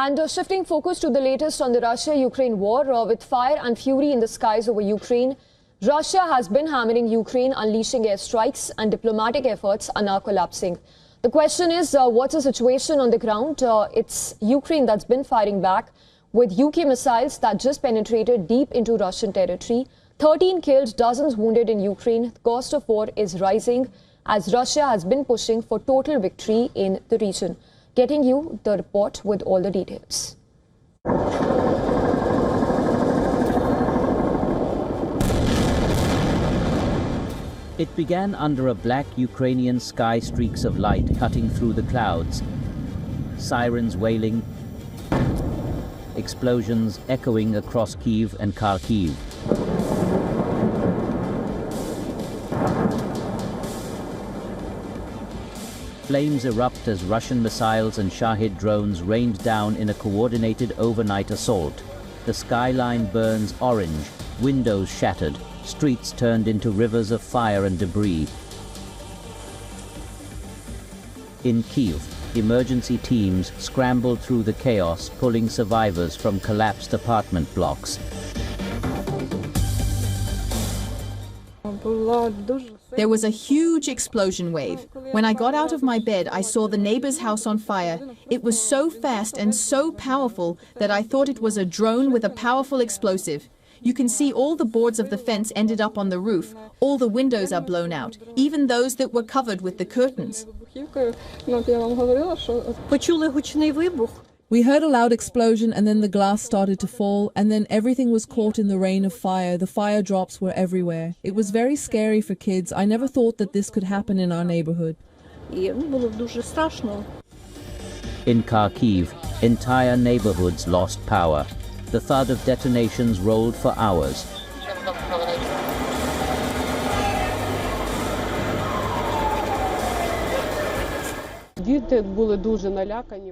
And shifting focus to the latest on the Russia-Ukraine war, with fire and fury in the skies over Ukraine, Russia has been hammering Ukraine, unleashing airstrikes, and diplomatic efforts are now collapsing. The question is, what's the situation on the ground? It's Ukraine that's been firing back with UK missiles that just penetrated deep into Russian territory. 13 killed, dozens wounded in Ukraine. The cost of war is rising as Russia has been pushing for total victory in the region. Getting you the report with all the details. It began under a black Ukrainian sky, streaks of light cutting through the clouds, sirens wailing, explosions echoing across Kyiv and Kharkiv. Flames erupt as Russian missiles and Shahid drones rained down in a coordinated overnight assault. The skyline burns orange, windows shattered, streets turned into rivers of fire and debris. In Kyiv, emergency teams scrambled through the chaos, pulling survivors from collapsed apartment blocks. There was a huge explosion wave. When I got out of my bed, I saw the neighbor's house on fire. It was so fast and so powerful that I thought it was a drone with a powerful explosive. You can see all the boards of the fence ended up on the roof. All the windows are blown out, even those that were covered with the curtains. We heard a loud explosion, and then the glass started to fall, and then everything was caught in the rain of fire. The fire drops were everywhere. It was very scary for kids. I never thought that this could happen in our neighborhood. In Kharkiv, entire neighborhoods lost power. The thud of detonations rolled for hours.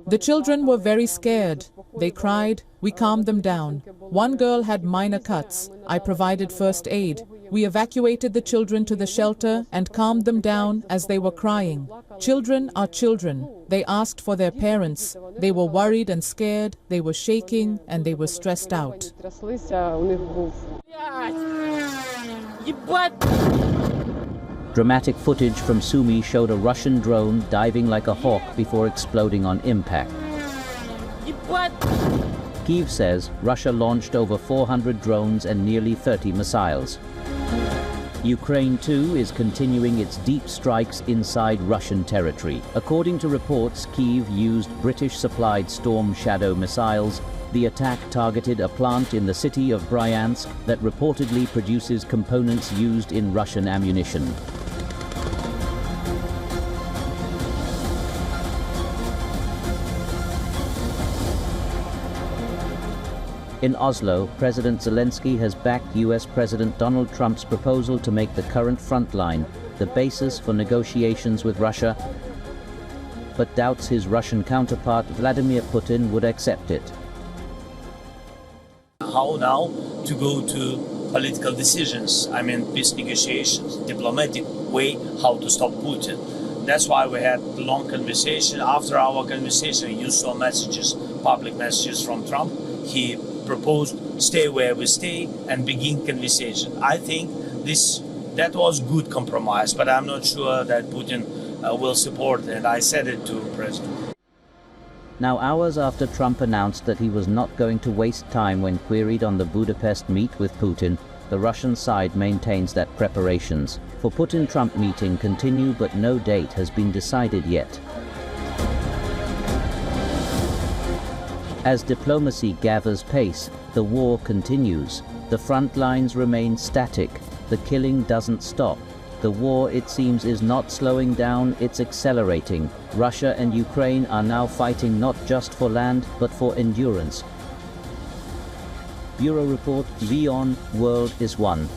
The children were very scared. They cried. We calmed them down. One girl had minor cuts. I provided first aid. We evacuated the children to the shelter and calmed them down as they were crying. Children are children. They asked for their parents. They were worried and scared. They were shaking and they were stressed out. Dramatic footage from Sumy showed a Russian drone diving like a hawk before exploding on impact. Kyiv says Russia launched over 400 drones and nearly 30 missiles. Ukraine, too, is continuing its deep strikes inside Russian territory. According to reports, Kyiv used British-supplied Storm Shadow missiles. The attack targeted a plant in the city of Bryansk that reportedly produces components used in Russian ammunition. In Oslo, President Zelensky has backed US President Donald Trump's proposal to make the current front line the basis for negotiations with Russia, but doubts his Russian counterpart Vladimir Putin would accept it. How now to go to political decisions, I mean peace negotiations, diplomatic way how to stop Putin. That's why we had a long conversation. That our conversation, you saw messages, public messages from Trump. He proposed stay where we stay and begin conversation. I think that was good compromise, but I'm not sure that Putin will support it. And I said it to the president. Now, hours after Trump announced that he was not going to waste time when queried on the Budapest meet with Putin, the Russian side maintains that preparations for Putin-Trump meeting continue, but no date has been decided yet. As diplomacy gathers pace, the war continues. The front lines remain static. The killing doesn't stop. The war, it seems, is not slowing down, it's accelerating. Russia and Ukraine are now fighting not just for land, but for endurance. Bureau Report, WION World is One.